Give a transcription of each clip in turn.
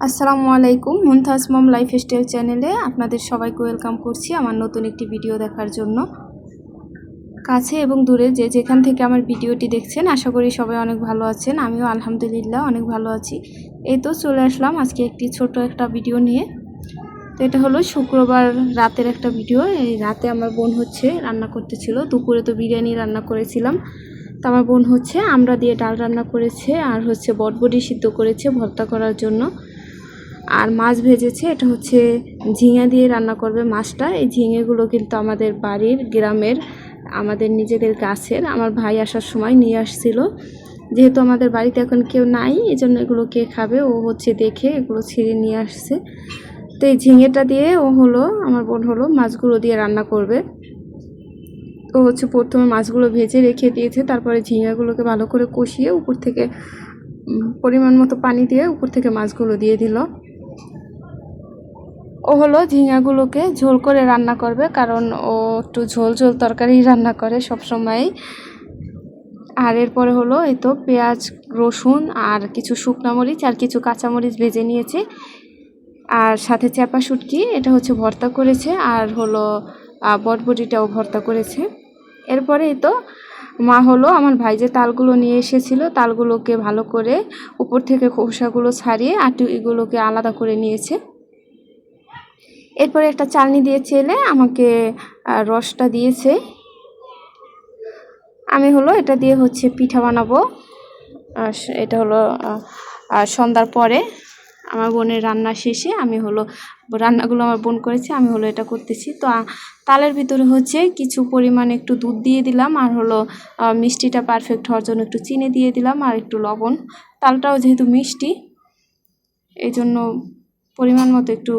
আসসালামু আলাইকুম। মুনতাজ মম লাইফস্টাইল চ্যানেলে আপনাদের সবাইকে ওয়েলকাম করছি আমার নতুন একটি ভিডিও দেখার জন্য। কাছে এবং দূরে যে যেখান থেকে আমার ভিডিওটি দেখছেন আশা করি সবাই অনেক ভালো আছেন। আমিও আলহামদুলিল্লাহ অনেক ভালো আছি। এই তো চলে আসলাম আজকে একটি ছোট একটা ভিডিও নিয়ে। তো এটা হলো শুক্রবার রাতের একটা ভিডিও। এই রাতে আমার বোন রান্না করতেছিল। দুপুরে তো বিরিয়ানি রান্না করেছিলাম। তো আমার বোন আমড়া দিয়ে ডাল রান্না করেছে আর বটবটি সিদ্ধ করেছে ভর্তা করার জন্য। আর মাছ ভেজেছে, এটা ঝিঙে দিয়ে রান্না করবে মাছটা। এই ঝিঙেগুলো কিন্তু আমাদের বাড়ির গ্রামের, আমাদের নিজেদের গাছের। আমার ভাই আসার সময় নিয়ে আসছিল। যেহেতু আমাদের বাড়িতে এখন কেউ নাই, এই জন্য এগুলো কে খাবে, ও দেখে এগুলো ছিঁড়ে নিয়ে আসছে। তো এই ঝিঙেটা দিয়ে আমার বোন মাছগুলো দিয়ে রান্না করবে। ও প্রথমে মাছগুলো ভেজে রেখে দিয়েছে, তারপরে ঝিঙেগুলোকে ভালো করে কষিয়ে উপর থেকে পরিমাণ মতো পানি দিয়ে উপর থেকে মাছগুলো দিয়ে দিল। ও ঝিঙাগুলোকে ঝোল করে রান্না করবে, কারণ ও একটু ঝোল ঝোল তরকারি রান্না করে সব সময়। আর এরপরে এই তো পেঁয়াজ, রসুন আর কিছু শুকনো মরিচ আর কিছু কাঁচামরিচ ভেজে নিয়েছে। আর সাথে চাপা শুটকি, এটা ভর্তা করেছে। আর বটবটিটাও ভর্তা করেছে। এরপরে এই তো মা আমার ভাই যে তালগুলো নিয়ে এসেছিল, তালগুলোকে ভালো করে উপর থেকে খোসাগুলো ছাড়িয়ে এগুলোকে আলাদা করে নিয়েছে। এরপরে একটা চালনি দিয়ে চেলে আমাকে রসটা দিয়েছে। আমি এটা দিয়ে পিঠা বানাবো। এটা সন্ধ্যার পরে আমার বোনের রান্না শেষে আমি রান্নাগুলো আমার বোন করেছে, আমি এটা করতেছি। তো তালের ভিতরে কিছু পরিমাণে একটু দুধ দিয়ে দিলাম, আর মিষ্টিটা পারফেক্ট হওয়ার জন্য একটু চিনি দিয়ে দিলাম আর একটু লবণ। তালটাও যেহেতু মিষ্টি, এই জন্য পরিমাণ মতো একটু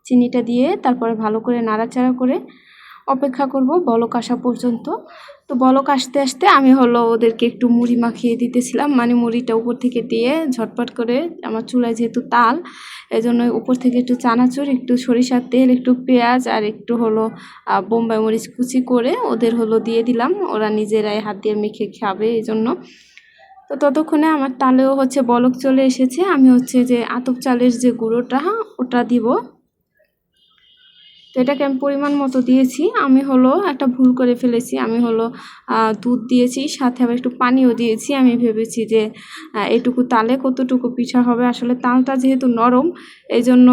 চিনিটা দিয়ে তারপরে ভালো করে নাড়াচাড়া করে অপেক্ষা করব বলক আসা পর্যন্ত। তো বলক আসতে আসতে আমি ওদেরকে একটু মুড়ি মাখিয়ে দিতেছিলাম, মানে মুড়িটা উপর থেকে দিয়ে ঝটপট করে। আমার চুলায় যেহেতু তাল, এই জন্য উপর থেকে একটু চানাচুর, একটু সরিষার তেল, একটু পেঁয়াজ আর একটু বোম্বাই মরিচ কুচি করে ওদের দিয়ে দিলাম। ওরা নিজেরাই হাত দিয়ে মেখে খাবে এই জন্য। তো ততক্ষণে আমার তালেও বলক চলে এসেছে। আমি যে আতপ চালের যে গুঁড়োটা ওটা দিব। তো এটাকে আমি পরিমাণ মতো দিয়েছি। আমি একটা ভুল করে ফেলেছি, আমি দুধ দিয়েছি, সাথে আবার একটু পানিও দিয়েছি। আমি ভেবেছি যে এটুকু তালে কতটুকু পিঠা হবে। আসলে তালটা যেহেতু নরম, এই জন্য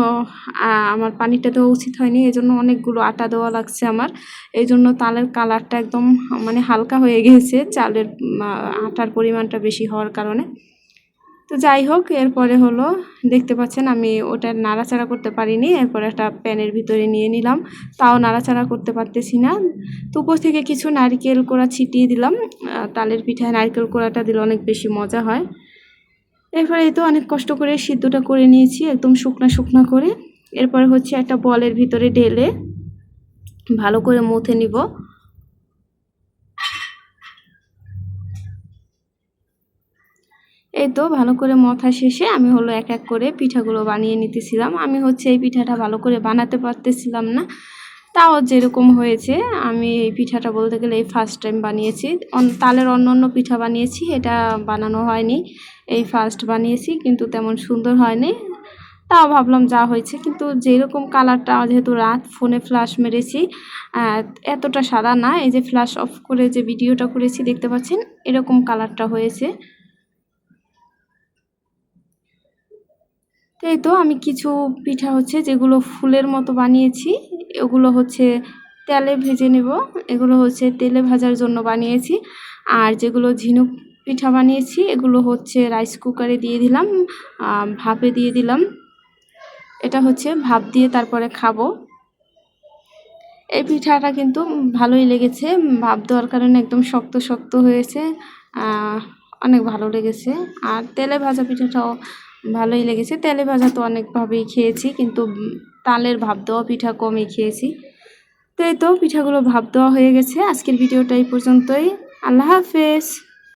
আমার পানিটা দেওয়া উচিত হয়নি, এই জন্য অনেকগুলো আটা দেওয়া লাগছে আমার। এই জন্য তালের কালারটা একদম মানে হালকা হয়ে গেছে, চালের আটার পরিমাণটা বেশি হওয়ার কারণে। তো যাই হোক, এরপরে দেখতে পাচ্ছেন আমি ওটা নাড়াচাড়া করতে পারিনি। এরপর একটা প্যানের ভিতরে নিয়ে নিলাম, তাও নাড়াচাড়া করতে পারতেছি না। তো উপর থেকে কিছু নারকেল কোড়া ছিটিয়ে দিলাম। তালের পিঠায় নারকেল কোড়াটা দিলে অনেক বেশি মজা হয়। এরপরে এই তো অনেক কষ্ট করে সিদ্ধটা করে নিয়েছি একদম শুকনা শুকনা করে। এরপরে একটা বলের ভিতরে ঢেলে ভালো করে মথে নিব। এই তো ভালো করে মথা শেষে আমি এক এক করে পিঠাগুলো বানিয়ে নিতেছিলাম। আমি এই পিঠাটা ভালো করে বানাতে পারতেছিলাম না, তাও যেরকম হয়েছে। আমি এই পিঠাটা বলতে গেলে এই ফার্স্ট টাইম বানিয়েছি। তালের অন্য পিঠা বানিয়েছি, এটা বানানো হয়নি, এই ফার্স্ট বানিয়েছি, কিন্তু তেমন সুন্দর হয়নি। তাও ভাবলাম যা হয়েছে, কিন্তু যেরকম কালারটা, যেহেতু রাত ফোনে ফ্ল্যাশ মেরেছি, এতটা সাদা না। এই যে ফ্ল্যাশ অফ করে যে ভিডিওটা করেছি দেখতে পাচ্ছেন, এরকম কালারটা হয়েছে। এই তো আমি কিছু পিঠা যেগুলো ফুলের মতো বানিয়েছি, এগুলো তেলে ভেজে নেব। এগুলো তেলে ভাজার জন্য বানিয়েছি। আর যেগুলো ঝিনুক পিঠা বানিয়েছি, এগুলো রাইস কুকারে দিয়ে দিলাম, ভাপে দিয়ে দিলাম। এটা ভাপ দিয়ে তারপরে খাবো। এই পিঠাটা কিন্তু ভালোই লেগেছে, ভাপ দেওয়ার কারণে একদম শক্ত শক্ত হয়েছে, অনেক ভালো লেগেছে। আর তেলে ভাজা পিঠাটাও ভালোই লেগেছে। তেলে ভাজা তো অনেকভাবেই খেয়েছি, কিন্তু তালের ভাপ দেওয়া পিঠা কমই খেয়েছি। তো এই তো পিঠাগুলো ভাপ দেওয়া হয়ে গেছে। আজকের ভিডিওটা এই পর্যন্তই। আল্লাহ হাফেজ।